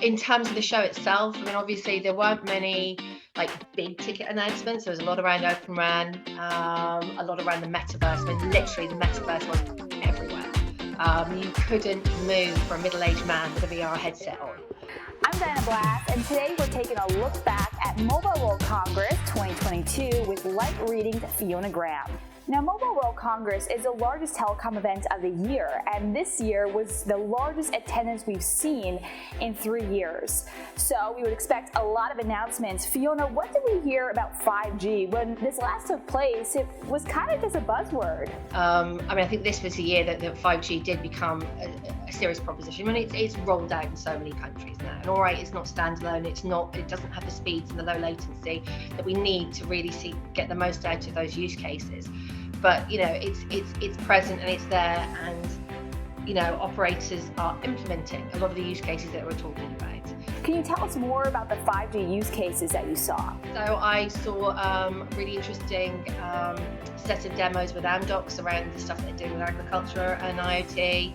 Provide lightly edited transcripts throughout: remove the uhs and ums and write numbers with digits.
In terms of the show itself, I mean, obviously there weren't many like big ticket announcements. There was a lot around Open RAN, a lot around the Metaverse. I mean, literally the Metaverse was everywhere. You couldn't move for a middle-aged man with a VR headset on. I'm Diana Blass, and today we're taking a look back at Mobile World Congress 2022 with Light Reading's Fiona Graham. Now, Mobile World Congress is the largest telecom event of the year, and this year was the largest attendance we've seen in 3 years. So we would expect a lot of announcements. Fiona, what did we hear about 5G? When this last took place, it was kind of just a buzzword. I think this was the year that 5G did become a serious proposition. I mean, it's rolled out in so many countries now. And all right, it's not standalone. It doesn't have the speeds and the low latency that we need to really get the most out of those use cases. But it's present and it's there, and operators are implementing a lot of the use cases that we're talking about. Can you tell us more about the 5G use cases that you saw? So I saw a really interesting set of demos with Amdocs around the stuff they're doing with agriculture and IoT,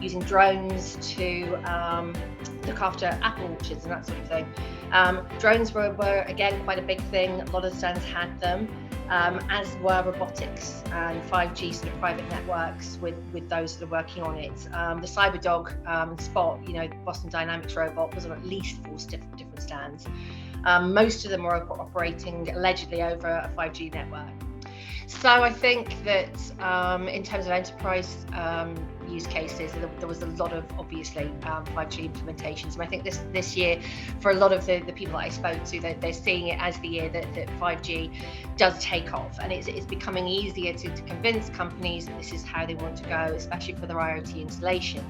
using drones to look after apple orchards and that sort of thing. Drones were again quite a big thing. A lot of stands had them. As were robotics and 5G sort of private networks with those that are working on it. The CyberDog Spot, Boston Dynamics robot, was on at least 4 different stands. Most of them were operating allegedly over a 5G network. So I think that in terms of enterprise use cases, there was a lot of obviously 5G implementations. And I think this year, for a lot of the people that I spoke to, they're seeing it as the year that 5G does take off, and it's becoming easier to convince companies that this is how they want to go, especially for their IoT installations.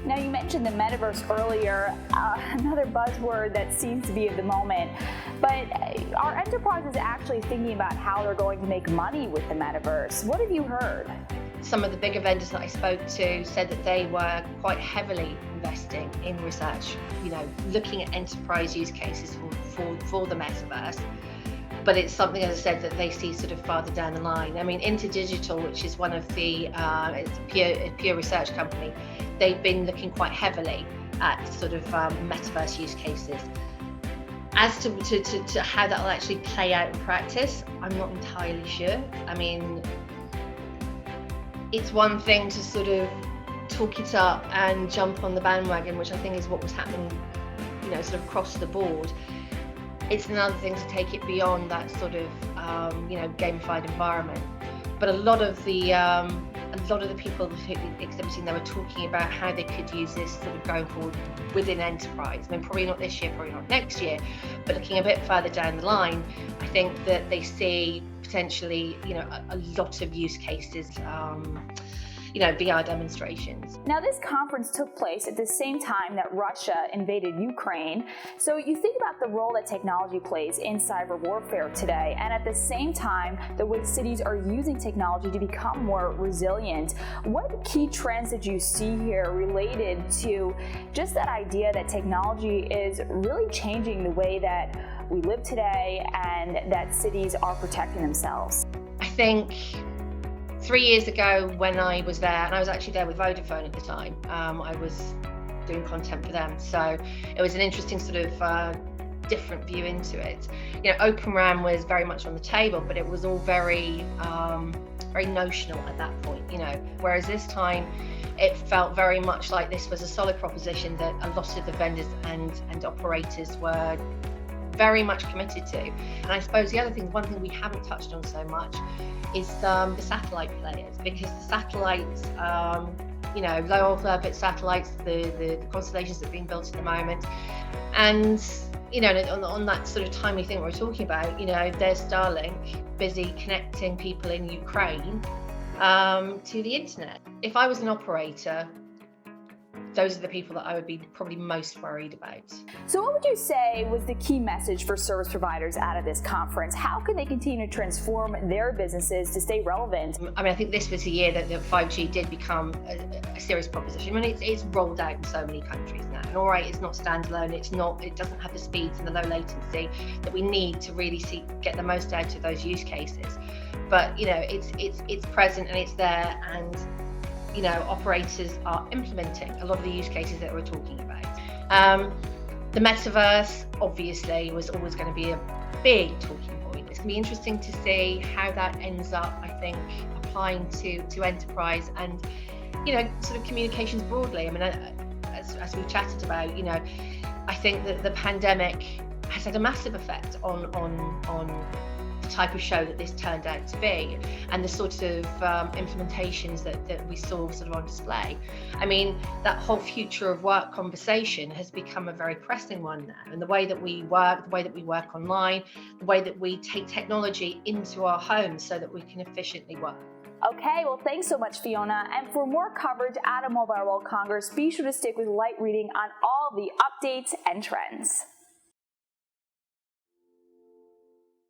Now, you mentioned the Metaverse earlier, another buzzword that seems to be of the moment, but are enterprises actually thinking about how they're going to make money with the Metaverse? What have you heard? Some of the bigger vendors that I spoke to said that they were quite heavily investing in research, looking at enterprise use cases for the Metaverse. But it's something, as I said, that they see sort of farther down the line. I mean, InterDigital, which is one of the, it's a pure research company, they've been looking quite heavily at sort of Metaverse use cases. As to how that will actually play out in practice, I'm not entirely sure. I mean, it's one thing to sort of talk it up and jump on the bandwagon, which I think is what was happening, sort of across the board. It's another thing to take it beyond that sort of, gamified environment. But a lot of the people exhibiting, they were talking about how they could use this sort of going forward within enterprise. I mean, probably not this year, probably not next year, but looking a bit further down the line, I think that they see potentially, a lot of use cases. VR demonstrations. Now, this conference took place at the same time that Russia invaded Ukraine. So you think about the role that technology plays in cyber warfare today, and at the same time, the way cities are using technology to become more resilient. What key trends did you see here related to just that idea that technology is really changing the way that we live today and that cities are protecting themselves? I think 3 years ago when I was there, and I was actually there with Vodafone at the time, I was doing content for them. So it was an interesting sort of different view into it. Open RAN was very much on the table, but it was all very notional at that point, whereas this time it felt very much like this was a solid proposition that a lot of the vendors and operators were very much committed to. And I suppose the other thing, one thing we haven't touched on so much is the satellite players, because the satellites, low Earth orbit satellites, the constellations that are being built at the moment, and on that sort of timely thing we're talking about, there's Starlink busy connecting people in Ukraine to the internet. If I was an operator, those are the people that I would be probably most worried about. So what would you say was the key message for service providers out of this conference? How can they continue to transform their businesses to stay relevant? I think this was the year that 5G did become a serious proposition. I mean, it's rolled out in so many countries now. And all right, it's not standalone. It doesn't have the speeds and the low latency that we need to really get the most out of those use cases. But it's present and it's there, and operators are implementing a lot of the use cases that we're talking about. The metaverse, obviously, was always going to be a big talking point. It's going to be interesting to see how that ends up, I think, applying to enterprise and, sort of communications broadly. I mean, as we chatted about, I think that the pandemic has had a massive effect on the type of show that this turned out to be, and the sort of implementations that we saw sort of on display. I mean, that whole future of work conversation has become a very pressing one now, and the way that we work online, the way that we take technology into our homes so that we can efficiently work. Okay, well, thanks so much, Fiona. And for more coverage at a Mobile World Congress, be sure to stick with Light Reading on all the updates and trends.